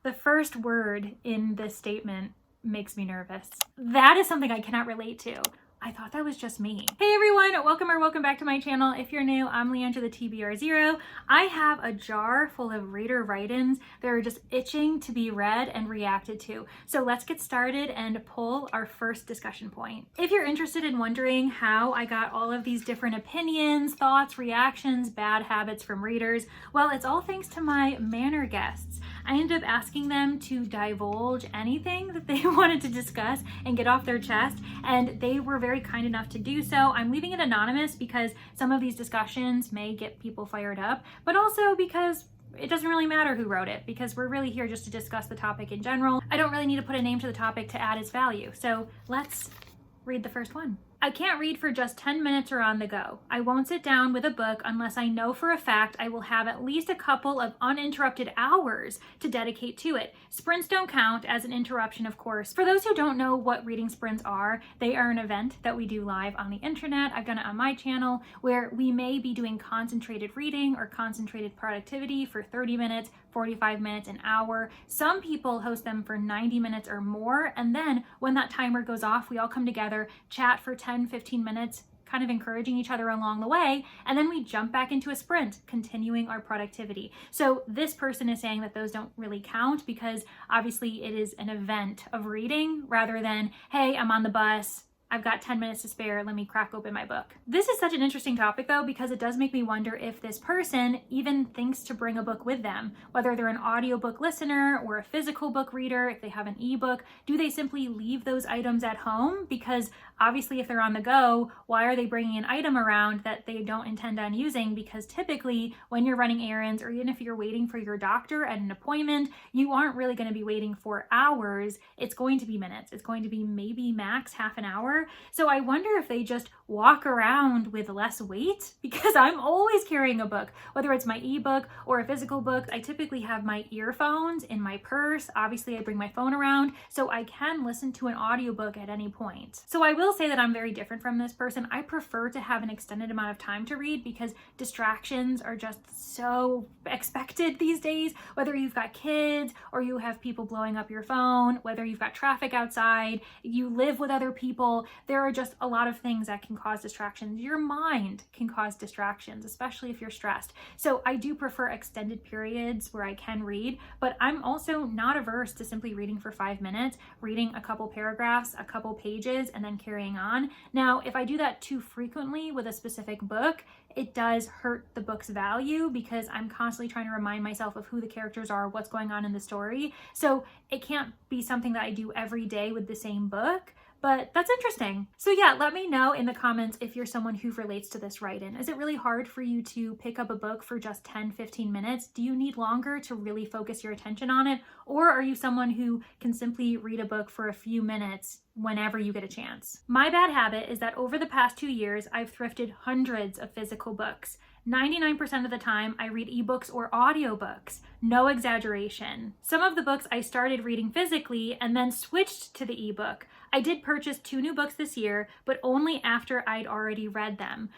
The first word in this statement makes me nervous. That is something I cannot relate to. I thought that was just me. Hey everyone, welcome back to my channel. If you're new, I'm Leandra the TBR0. I have a jar full of reader write-ins that are just itching to be read and reacted to. So let's get started and pull our first discussion point. If you're interested in wondering how I got all of these different opinions, thoughts, reactions, bad habits from readers, well, it's all thanks to my Manor guests. I ended up asking them to divulge anything that they wanted to discuss and get off their chest, and they were very kind enough to do so. I'm leaving it anonymous because some of these discussions may get people fired up, but also because it doesn't really matter who wrote it, because we're really here just to discuss the topic in general. I don't really need to put a name to the topic to add its value. So let's read the first one. I can't read for just 10 minutes or on the go. I won't sit down with a book unless I know for a fact I will have at least a couple of uninterrupted hours to dedicate to it. Sprints don't count as an interruption, of course. For those who don't know what reading sprints are, they are an event that we do live on the internet. I've done it on my channel, where we may be doing concentrated reading or concentrated productivity for 30 minutes, 45 minutes, an hour. Some people host them for 90 minutes or more, and then when that timer goes off, we all come together, chat for 10-15 minutes, kind of encouraging each other along the way, and then we jump back into a sprint, continuing our productivity. So this person is saying that those don't really count because obviously it is an event of reading rather than, hey, I'm on the bus, I've got 10 minutes to spare, let me crack open my book. This is such an interesting topic though, because it does make me wonder if this person even thinks to bring a book with them, whether they're an audiobook listener or a physical book reader, if they have an ebook, do they simply leave those items at home? Because obviously if they're on the go, why are they bringing an item around that they don't intend on using? Because typically when you're running errands, or even if you're waiting for your doctor at an appointment, you aren't really going to be waiting for hours. It's going to be minutes. It's going to be maybe max half an hour. So I wonder if they just walk around with less weight, because I'm always carrying a book, whether it's my ebook or a physical book. I typically have my earphones in my purse. Obviously I bring my phone around so I can listen to an audiobook at any point. So I will say that I'm very different from this person. I prefer to have an extended amount of time to read because distractions are just so expected these days, whether you've got kids or you have people blowing up your phone, whether you've got traffic outside, you live with other people. There are just a lot of things that can cause distractions. Your mind can cause distractions, especially if you're stressed. So I do prefer extended periods where I can read, but I'm also not averse to simply reading for 5 minutes, reading a couple paragraphs, a couple pages, and then carrying on. Now, if I do that too frequently with a specific book, it does hurt the book's value because I'm constantly trying to remind myself of who the characters are, what's going on in the story. So it can't be something that I do every day with the same book. But that's interesting. So yeah, let me know in the comments if you're someone who relates to this write-in. Is it really hard for you to pick up a book for just 10-15 minutes? Do you need longer to really focus your attention on it? Or are you someone who can simply read a book for a few minutes whenever you get a chance? My bad habit is that over the past 2 years, I've thrifted hundreds of physical books. 99% of the time, I read ebooks or audiobooks. No exaggeration. Some of the books I started reading physically and then switched to the ebook. I did purchase 2 new books this year, but only after I'd already read them.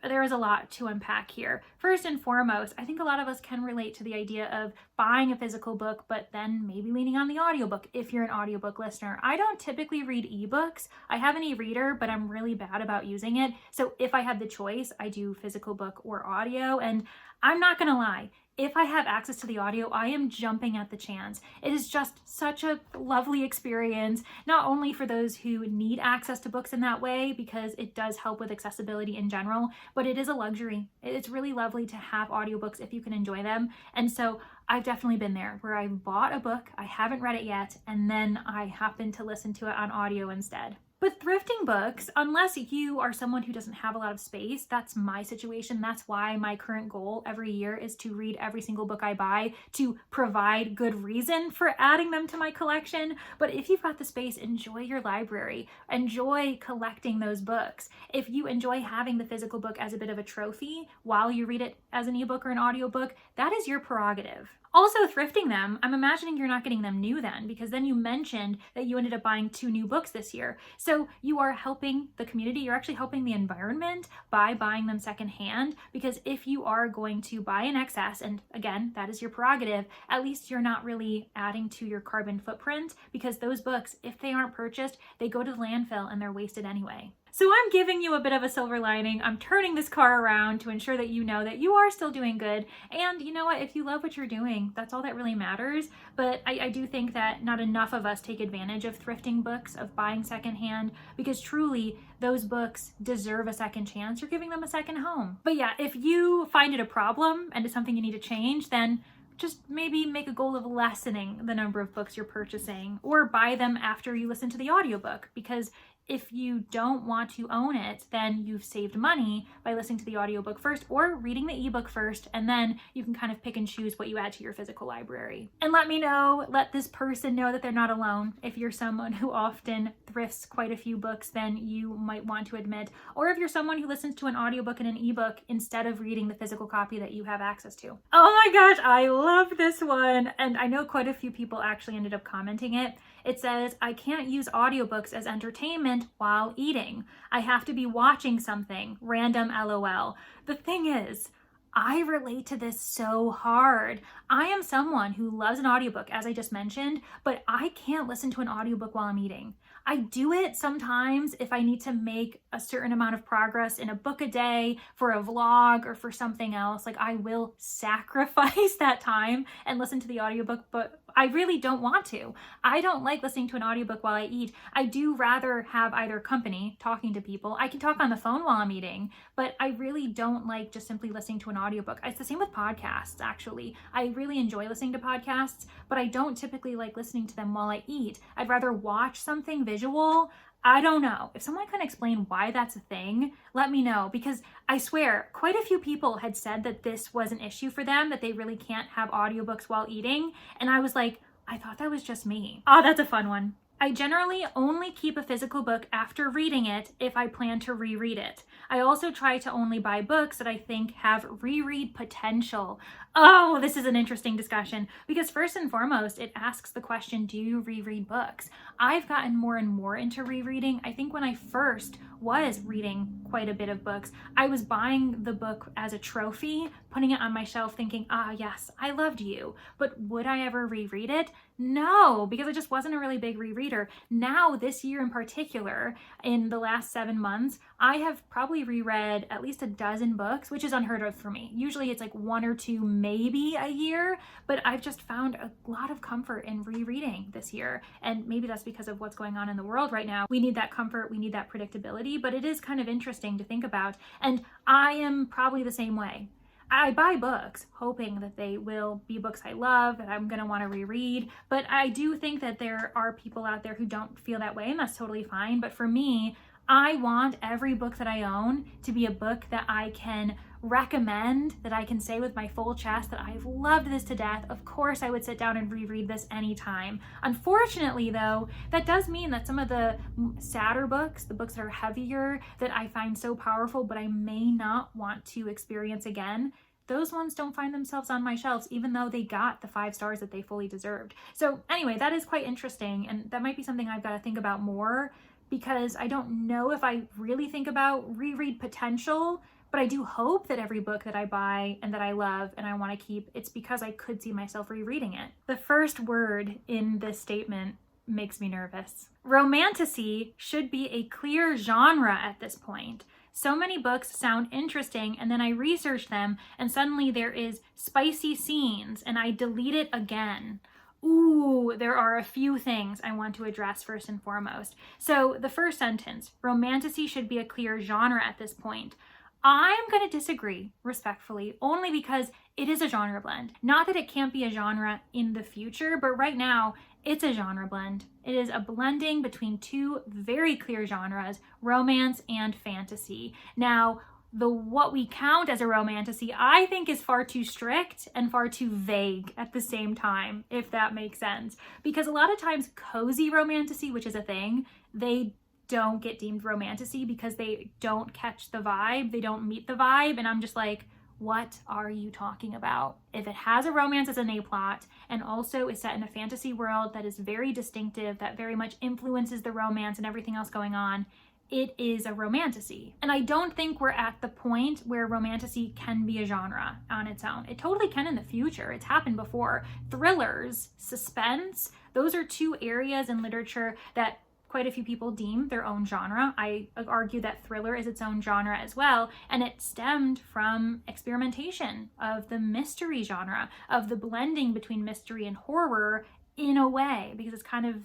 There is a lot to unpack here. First and foremost, I think a lot of us can relate to the idea of buying a physical book, but then maybe leaning on the audiobook if you're an audiobook listener. I don't typically read ebooks. I have an e-reader, but I'm really bad about using it. So if I had the choice, I do physical book or audio, and I'm not gonna lie, if I have access to the audio, I am jumping at the chance. It is just such a lovely experience, not only for those who need access to books in that way, because it does help with accessibility in general, but it is a luxury. It's really lovely to have audiobooks if you can enjoy them. And so I've definitely been there where I bought a book, I haven't read it yet, and then I happen to listen to it on audio instead. But thrifting books, unless you are someone who doesn't have a lot of space, that's my situation. That's why my current goal every year is to read every single book I buy, to provide good reason for adding them to my collection. But if you've got the space, enjoy your library. Enjoy collecting those books. If you enjoy having the physical book as a bit of a trophy while you read it as an ebook or an audiobook, that is your prerogative. Also, thrifting them, I'm imagining you're not getting them new then, because then you mentioned that you ended up buying 2 new books this year. So you are helping the community, you're actually helping the environment by buying them secondhand, because if you are going to buy in excess, and again, that is your prerogative, at least you're not really adding to your carbon footprint, because those books, if they aren't purchased, they go to the landfill and they're wasted anyway. So I'm giving you a bit of a silver lining. I'm turning this car around to ensure that you know that you are still doing good. And you know what? If you love what you're doing, that's all that really matters. But I do think that not enough of us take advantage of thrifting books, of buying secondhand, because truly those books deserve a second chance. You're giving them a second home. But yeah, if you find it a problem and it's something you need to change, then just maybe make a goal of lessening the number of books you're purchasing, or buy them after you listen to the audiobook, because if you don't want to own it, then you've saved money by listening to the audiobook first or reading the ebook first, and then you can kind of pick and choose what you add to your physical library. And let me know, let this person know that they're not alone. If you're someone who often thrifts quite a few books, then you might want to admit, or if you're someone who listens to an audiobook and an ebook instead of reading the physical copy that you have access to. Oh my gosh, I love this one. And I know quite a few people actually ended up commenting it. It says, I can't use audiobooks as entertainment while eating. I have to be watching something. Random LOL. The thing is, I relate to this so hard. I am someone who loves an audiobook, as I just mentioned, but I can't listen to an audiobook while I'm eating. I do it sometimes if I need to make a certain amount of progress in a book a day for a vlog or for something else. Like, I will sacrifice that time and listen to the audiobook, but I really don't want to. I don't like listening to an audiobook while I eat. I do rather have either company, talking to people. I can talk on the phone while I'm eating, but I really don't like just simply listening to an audiobook. It's the same with podcasts, actually. I really enjoy listening to podcasts, but I don't typically like listening to them while I eat. I'd rather watch something visual. I don't know. If someone can explain why that's a thing, let me know, because I swear quite a few people had said that this was an issue for them, that they really can't have audiobooks while eating. And I was like, I thought that was just me. Oh, that's a fun one. I generally only keep a physical book after reading it if I plan to reread it. I also try to only buy books that I think have reread potential. Oh, this is an interesting discussion, because first and foremost, it asks the question, do you reread books? I've gotten more and more into rereading. I think when I first was reading quite a bit of books, I was buying the book as a trophy, putting it on my shelf thinking, ah, yes, I loved you. But would I ever reread it? No, because I just wasn't a really big rereader. Now, this year in particular, in the last 7 months, I have probably reread at least a dozen books, which is unheard of for me. Usually it's like 1 or 2, maybe a year, but I've just found a lot of comfort in rereading this year. And maybe that's because of what's going on in the world right now. We need that comfort, we need that predictability, but it is kind of interesting to think about. And I am probably the same way. I buy books hoping that they will be books I love, that I'm going to want to reread. But I do think that there are people out there who don't feel that way, and that's totally fine. But for me, I want every book that I own to be a book that I can recommend, that I can say with my full chest that I've loved this to death. Of course, I would sit down and reread this anytime. Unfortunately, though, that does mean that some of the sadder books, the books that are heavier, that I find so powerful, but I may not want to experience again, those ones don't find themselves on my shelves, even though they got the 5 stars that they fully deserved. So anyway, that is quite interesting, and that might be something I've got to think about more, because I don't know if I really think about reread potential, but I do hope that every book that I buy and that I love and I want to keep, it's because I could see myself rereading it. The first word in this statement makes me nervous. Romantasy should be a clear genre at this point. So many books sound interesting, and then I research them and suddenly there is spicy scenes and I delete it again. Ooh, there are a few things I want to address first and foremost. So the first sentence, romantasy should be a clear genre at this point. I'm going to disagree respectfully, only because it is a genre blend. Not that it can't be a genre in the future, but right now it's a genre blend. It is a blending between 2 very clear genres, romance and fantasy. Now, what we count as a romantasy, I think, is far too strict and far too vague at the same time, if that makes sense. Because a lot of times cozy romantasy, which is a thing, they don't get deemed romantasy because they don't catch the vibe, they don't meet the vibe, and I'm just like, what are you talking about? If it has a romance as an A plot and also is set in a fantasy world that is very distinctive, that very much influences the romance and everything else going on, it is a romantasy. And I don't think we're at the point where romantasy can be a genre on its own. It totally can in the future. It's happened before. Thrillers, suspense, those are two areas in literature that quite a few people deem their own genre. I argue that thriller is its own genre as well, and it stemmed from experimentation of the mystery genre, of the blending between mystery and horror in a way, because it's kind of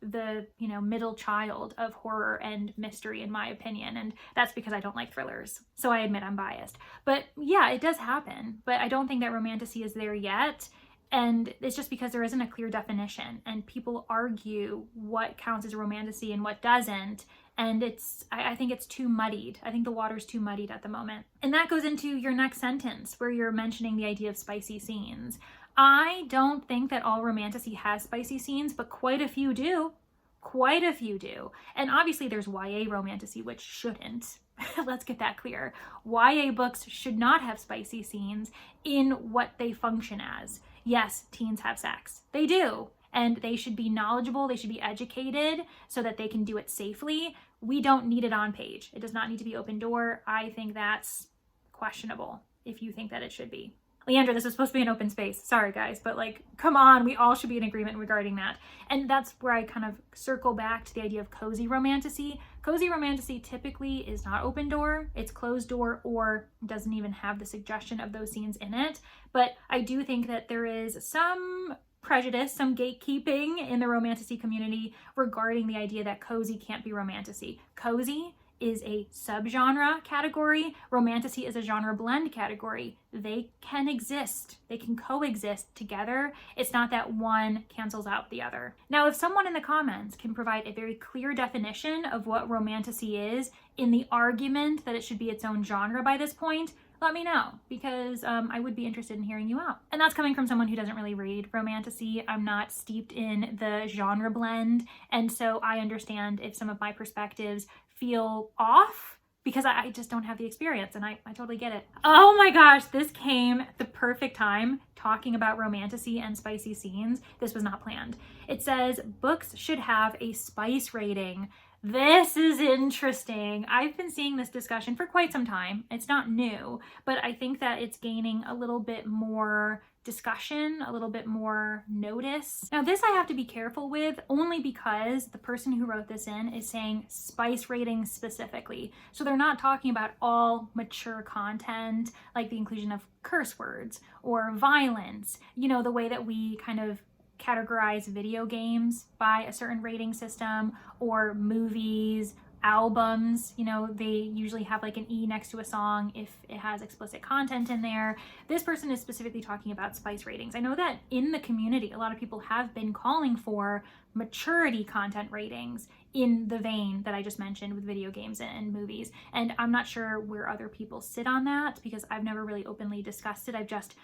the middle child of horror and mystery, in my opinion, and that's because I don't like thrillers, so I admit I'm biased. But yeah, it does happen, but I don't think that romantasy is there yet, and it's just because there isn't a clear definition, and people argue what counts as a romantasy and what doesn't, and I think it's too muddied. I think the water's too muddied at the moment. And that goes into your next sentence where you're mentioning the idea of spicy scenes. I don't think that all romantasy has spicy scenes, but quite a few do. Quite a few do. And obviously there's YA romantasy, which shouldn't. Let's get that clear. YA books should not have spicy scenes in what they function as. Yes, teens have sex. They do. And they should be knowledgeable, they should be educated so that they can do it safely. We don't need it on page. It does not need to be open door. I think that's questionable if you think that it should be. Leandra, this was supposed to be an open space. Sorry, guys, but come on, we all should be in agreement regarding that. And that's where I kind of circle back to the idea of cozy romantasy. Cozy romantasy typically is not open door, it's closed door, or doesn't even have the suggestion of those scenes in it. But I do think that there is some prejudice, some gatekeeping in the romantasy community regarding the idea that cozy can't be romantasy. Cozy is a subgenre category. Romantasy is a genre blend category. They can exist. They can coexist together. It's not that one cancels out the other. Now, if someone in the comments can provide a very clear definition of what romantasy is in the argument that it should be its own genre by this point, let me know, because I would be interested in hearing you out. And that's coming from someone who doesn't really read romantasy. I'm not steeped in the genre blend, and so I understand if some of my perspectives feel off because I just don't have the experience, and I totally get it. Oh my gosh, this came at the perfect time, talking about romantasy and spicy scenes. This was not planned. It says books should have a spice rating. This is interesting. I've been seeing this discussion for quite some time. It's not new, but I think that it's gaining a little bit more discussion, a little bit more notice. Now, this I have to be careful with only because the person who wrote this in is saying spice rating specifically. So they're not talking about all mature content, like the inclusion of curse words or violence, the way that we kind of categorize video games by a certain rating system, or movies, albums, they usually have an E next to a song if it has explicit content in there. This person is specifically talking about spice ratings. I know that in the community, a lot of people have been calling for maturity content ratings in the vein that I just mentioned with video games and movies. And I'm not sure where other people sit on that because I've never really openly discussed it. I've just,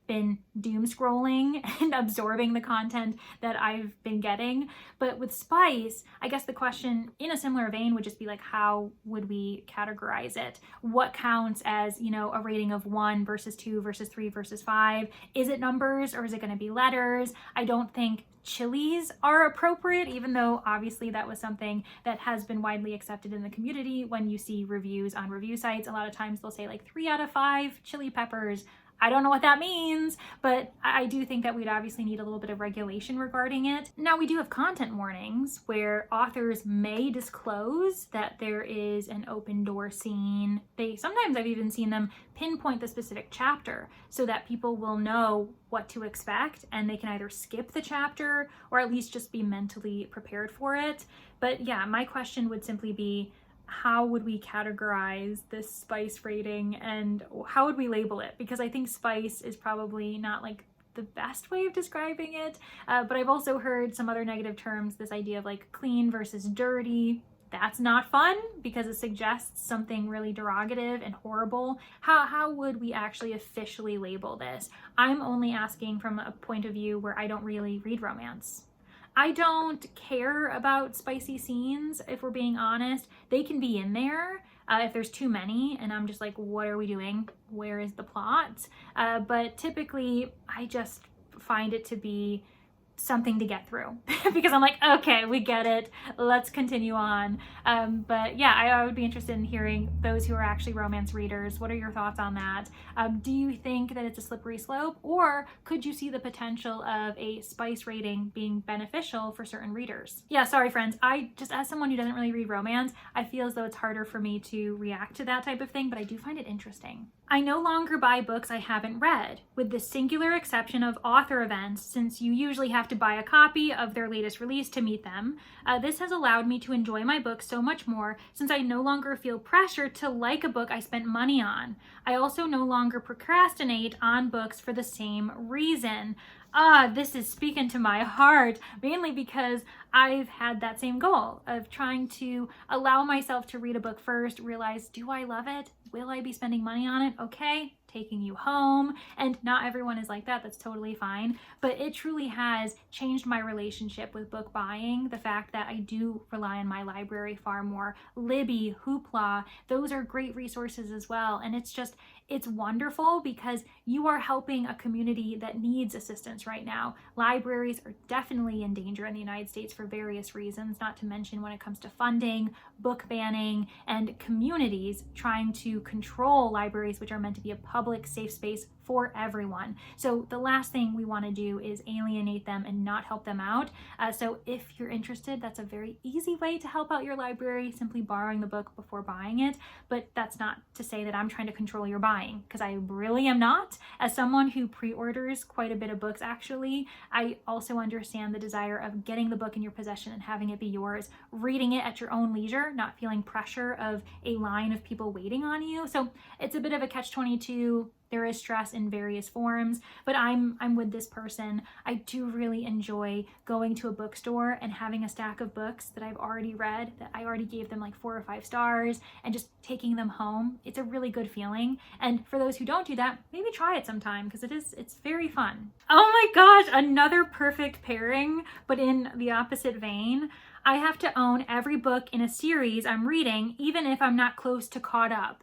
been doom scrolling and absorbing the content that I've been getting. But with spice, I guess the question in a similar vein would just be how would we categorize it? What counts as, a rating of 1 versus 2 versus 3 versus 5? Is it numbers or is it going to be letters? I don't think chilies are appropriate, even though obviously that was something that has been widely accepted in the community. When you see reviews on review sites, a lot of times they'll say 3 out of 5 chili peppers. I don't know what that means, but I do think that we'd obviously need a little bit of regulation regarding it. Now, we do have content warnings where authors may disclose that there is an open door scene. Sometimes I've even seen them pinpoint the specific chapter so that people will know what to expect and they can either skip the chapter or at least just be mentally prepared for it. But yeah, my question would simply be, how would we categorize this spice rating and how would we label it? Because I think spice is probably not the best way of describing it, but I've also heard some other negative terms, this idea of clean versus dirty. That's not fun because it suggests something really derogative and horrible. How would we actually officially label this? I'm only asking from a point of view where I don't really read romance. I don't care about spicy scenes, if we're being honest. They can be in there, if there's too many and I'm just like, what are we doing? Where is the plot? But typically I just find it to be something to get through because I'm like, okay, we get it. Let's continue on. But yeah, I would be interested in hearing those who are actually romance readers. What are your thoughts on that? Do you think that it's a slippery slope, or could you see the potential of a spice rating being beneficial for certain readers? Yeah, sorry friends. I just, as someone who doesn't really read romance, I feel as though it's harder for me to react to that type of thing, but I do find it interesting. I no longer buy books I haven't read, with the singular exception of author events, since you usually have to buy a copy of their latest release to meet them. This has allowed me to enjoy my books so much more, since I no longer feel pressure to like a book I spent money on. I also no longer procrastinate on books for the same reason. This is speaking to my heart, mainly because I've had that same goal of trying to allow myself to read a book first, realize, do I love it? Will I be spending money on it? Okay, taking you home. And not everyone is like that. That's totally fine. But it truly has changed my relationship with book buying. The fact that I do rely on my library far more. Libby, Hoopla, those are great resources as well. And it's wonderful because you are helping a community that needs assistance right now. Libraries are definitely in danger in the United States for various reasons, not to mention when it comes to funding, book banning, and communities trying to control libraries, which are meant to be a public safe space for everyone. So the last thing we want to do is alienate them and not help them out. So if you're interested, that's a very easy way to help out your library, simply borrowing the book before buying it. But that's not to say that I'm trying to control your buying, because I really am not. As someone who pre-orders quite a bit of books, actually, I also understand the desire of getting the book in your possession and having it be yours, reading it at your own leisure, not feeling pressure of a line of people waiting on you. So it's a bit of a catch-22. There is stress in various forms, but I'm with this person. I do really enjoy going to a bookstore and having a stack of books that I've already read, that I already gave them like 4 or 5 stars, and just taking them home. It's a really good feeling. And for those who don't do that, maybe try it sometime, because it's very fun. Oh my gosh, another perfect pairing, but in the opposite vein. I have to own every book in a series I'm reading, even if I'm not close to caught up.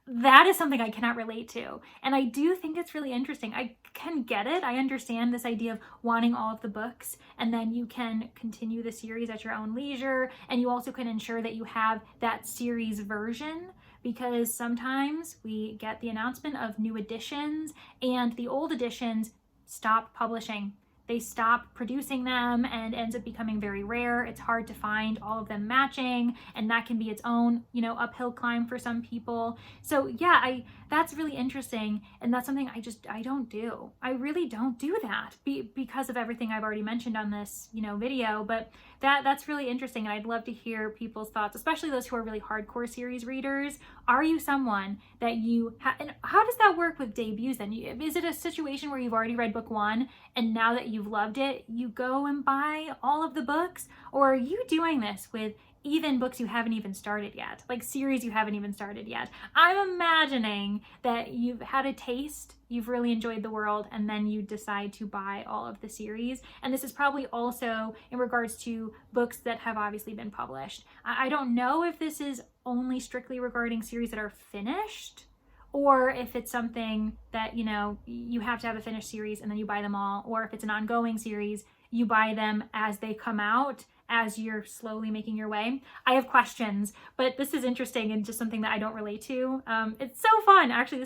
That is something I cannot relate to. And I do think it's really interesting. I can get it. I understand this idea of wanting all of the books, and then you can continue the series at your own leisure. And you also can ensure that you have that series version, because sometimes we get the announcement of new editions and the old editions stop publishing. They stop producing them, and ends up becoming very rare. It's hard to find all of them matching, and that can be its own, uphill climb for some people. So yeah, that's really interesting, and that's something I don't do. I really don't do that because of everything I've already mentioned on this, video, but that's really interesting, and I'd love to hear people's thoughts, especially those who are really hardcore series readers. Are you someone that and how does that work with debuts then? Is it a situation where you've already read book 1 and now that you've loved it, you go and buy all of the books? Or are you doing this with even books you haven't even started yet, like series you haven't even started yet? I'm imagining that you've had a taste, you've really enjoyed the world, and then you decide to buy all of the series. And this is probably also in regards to books that have obviously been published. I don't know if this is only strictly regarding series that are finished, or if it's something that, you have to have a finished series and then you buy them all, or if it's an ongoing series, you buy them as they come out, as you're slowly making your way. I have questions, but this is interesting and just something that I don't relate to. It's so fun. Actually,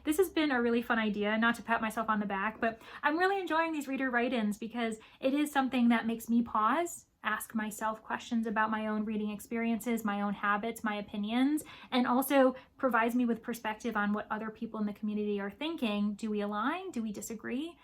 this has been a really fun idea, not to pat myself on the back, but I'm really enjoying these reader write-ins because it is something that makes me pause, ask myself questions about my own reading experiences, my own habits, my opinions, and also provides me with perspective on what other people in the community are thinking. Do we align? Do we disagree?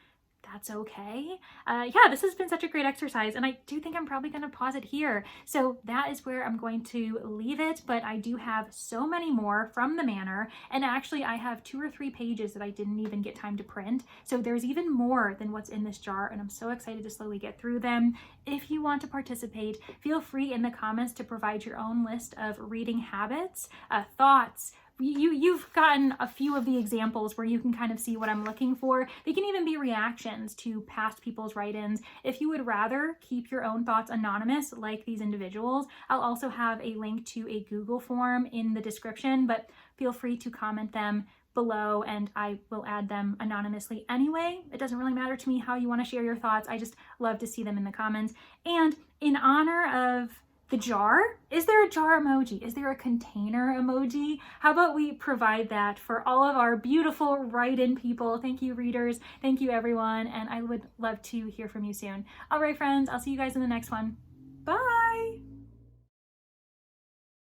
That's okay. Yeah, this has been such a great exercise, and I do think I'm probably going to pause it here. So that is where I'm going to leave it, but I do have so many more from the Manor, and actually I have 2 or 3 pages that I didn't even get time to print. So there's even more than what's in this jar, and I'm so excited to slowly get through them. If you want to participate, feel free in the comments to provide your own list of reading habits, thoughts, you've gotten a few of the examples where you can kind of see what I'm looking for. They can even be reactions to past people's write-ins. If you would rather keep your own thoughts anonymous like these individuals, I'll also have a link to a Google form in the description, but feel free to comment them below and I will add them anonymously anyway. It doesn't really matter to me how you want to share your thoughts. I just love to see them in the comments. And in honor of the jar, is there a jar emoji? Is there a container emoji? How about we provide that for all of our beautiful write-in people? Thank you, readers. Thank you, everyone. And I would love to hear from you soon. All right, friends, I'll see you guys in the next one.